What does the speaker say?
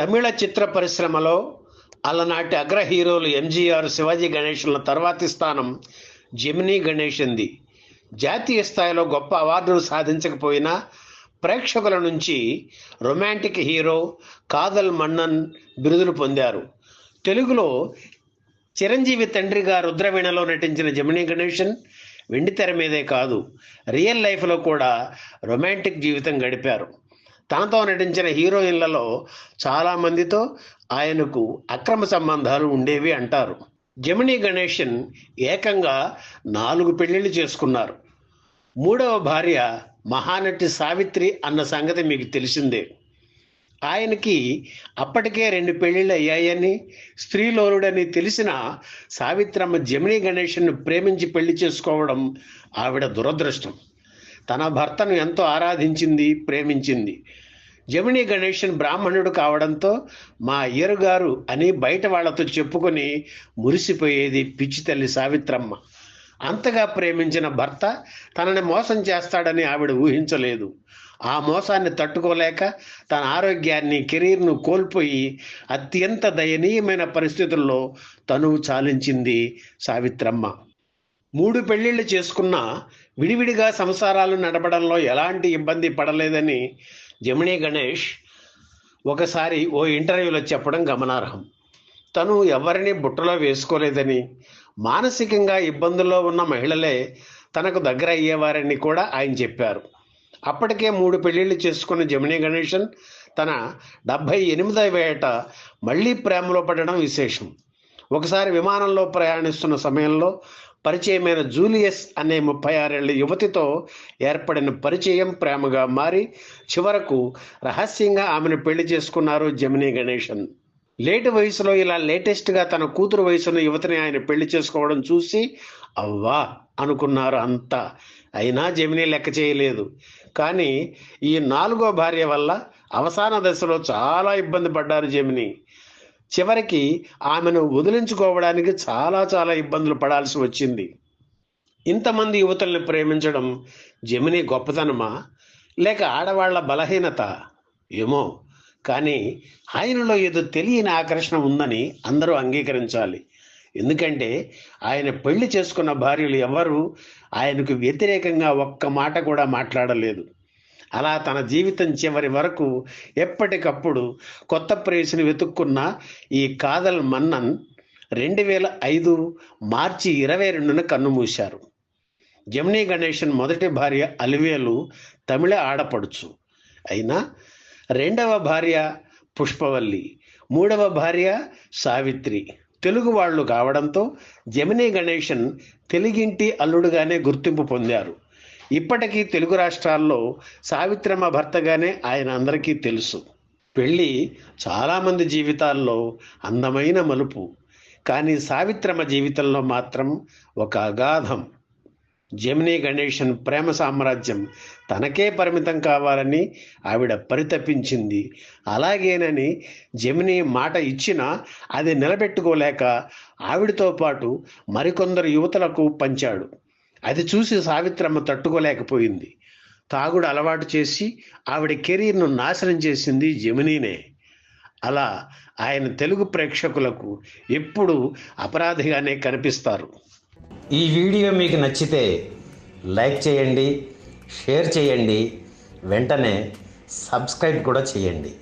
తమిళ చిత్ర పరిశ్రమలో అలనాటి అగ్ర హీరోలు ఎంజీఆర్, శివాజీ గణేశన్ల తర్వాతి స్థానం జెమినీ గణేశన్ది. జాతీయ స్థాయిలో గొప్ప అవార్డులు సాధించకపోయినా ప్రేక్షకుల నుంచి రొమాంటిక్ హీరో, కాదల్ మన్నన్ బిరుదులు పొందారు. తెలుగులో చిరంజీవి తండ్రిగా రుద్రవీణలో నటించిన జెమినీ గణేశన్ వెండితెర మీదే కాదు, రియల్ లైఫ్లో కూడా రొమాంటిక్ జీవితం గడిపారు. తనతో నటించిన హీరోయిన్లలో చాలామందితో ఆయనకు అక్రమ సంబంధాలు ఉండేవి అంటారు. జెమినీ గణేశన్ ఏకంగా 4 పెళ్లిళ్ళు చేసుకున్నారు. 3వ భార్య మహానటి సావిత్రి అన్న సంగతి మీకు తెలిసిందే. ఆయనకి అప్పటికే 2 పెళ్లిళ్ళు అయ్యాయని, స్త్రీలోలుడని తెలిసిన సావిత్రమ్మ జెమినీ గణేశన్ను ప్రేమించి పెళ్లి చేసుకోవడం ఆవిడ దురదృష్టం. తన భర్తను ఎంతో ఆరాధించింది, ప్రేమించింది. జెమినీ గణేశన్ బ్రాహ్మణుడు కావడంతో మా అయ్యరుగారు అని బయట వాళ్లతో చెప్పుకొని మురిసిపోయేది పిచ్చి తల్లి సావిత్రమ్మ. అంతగా ప్రేమించిన భర్త తనని మోసం చేస్తాడని ఆవిడ ఊహించలేదు. ఆ మోసాన్ని తట్టుకోలేక తన ఆరోగ్యాన్ని, కెరీర్ను కోల్పోయి అత్యంత దయనీయమైన పరిస్థితుల్లో తనువు చాలించింది సావిత్రమ్మ. 3 పెళ్లిళ్ళు చేసుకున్నా విడివిడిగా సంసారాలు నడపడంలో ఎలాంటి ఇబ్బంది పడలేదని జెమినీ గణేష్ ఒకసారి ఓ ఇంటర్వ్యూలో చెప్పడం గమనార్హం. తను ఎవరిని బుట్టలో వేసుకోలేదని, మానసికంగా ఇబ్బందుల్లో ఉన్న మహిళలే తనకు దగ్గర అయ్యేవారని కూడా ఆయన చెప్పారు. అప్పటికే 3 పెళ్లిళ్ళు చేసుకున్న జెమినీ గణేశన్ తన 78వ ఏట మళ్లీ ప్రేమలో పడడం విశేషం. ఒకసారి విమానంలో ప్రయాణిస్తున్న సమయంలో పరిచయమైన జూలియస్ అనే 36 ఏళ్ల యువతితో ఏర్పడిన పరిచయం ప్రేమగా మారి చివరకు రహస్యంగా ఆమెను పెళ్లి చేసుకున్నారు జెమినీ గణేశన్. లేటు వయసులో ఇలా లేటెస్ట్గా తన కూతురు వయసున్న యువతిని ఆయన పెళ్లి చేసుకోవడం చూసి అవ్వా అనుకున్నారు అంతా. అయినా జెమినీ లెక్క చేయలేదు. కానీ ఈ 4వ భార్య వల్ల అవసాన దశలో చాలా ఇబ్బంది పడ్డారు జెమినీ. చివరికి ఆమెను వదిలించుకోవడానికి చాలా ఇబ్బందులు పడాల్సి వచ్చింది. ఇంతమంది యువతుల్ని ప్రేమించడం జెమినీ గొప్పతనమా, లేక ఆడవాళ్ల బలహీనత? ఏమో, కానీ ఆయనలో ఏదో తెలియని ఆకర్షణ ఉందని అందరూ అంగీకరించాలి. ఎందుకంటే ఆయన పెళ్లి చేసుకున్న భార్యలు ఎవరు ఆయనకు వ్యతిరేకంగా ఒక్క మాట కూడా మాట్లాడలేదు. అలా తన జీవితం చివరి వరకు ఎప్పటికప్పుడు కొత్త ప్రేయసిని వెతుక్కున్న ఈ కాదల్ మన్నన్ 2005 మార్చి 22న కన్నుమూశారు. జెమినీ గణేశన్ మొదటి భార్య అలివేలు తమిళ ఆడపడుచు అయినా, 2వ భార్య పుష్పవల్లి, 3వ భార్య సావిత్రి తెలుగు వాళ్ళు కావడంతో జెమినీ గణేశన్ తెలుగింటి అల్లుడుగానే గుర్తింపు పొందారు. ఇప్పటికీ తెలుగు రాష్ట్రాల్లో సావిత్రమ్మ భర్తగానే ఆయన అందరికీ తెలుసు. పెళ్ళి చాలామంది జీవితాల్లో అందమైన మలుపు, కానీ సావిత్రమ్మ జీవితంలో మాత్రం ఒక అగాధం. జెమినీ గణేశన్ ప్రేమ సామ్రాజ్యం తనకే పరిమితం కావాలని ఆవిడ పరితపించింది. అలాగేనని జెమినీ మాట ఇచ్చినా అది నిలబెట్టుకోలేక ఆవిడతో పాటు మరికొందరు యువతులకు పంచాడు. అది చూసి సావిత్రమ్మ తట్టుకోలేకపోయింది. తాగుడు అలవాటు చేసి ఆవిడ కెరీర్ను నాశనం చేసింది జెమినీనే. అలా ఆయన తెలుగు ప్రేక్షకులకు ఎప్పుడూ అపరాధిగానే కనిపిస్తారు. ఈ వీడియో మీకు నచ్చితే లైక్ చేయండి, షేర్ చేయండి, వెంటనే సబ్స్క్రైబ్ కూడా చేయండి.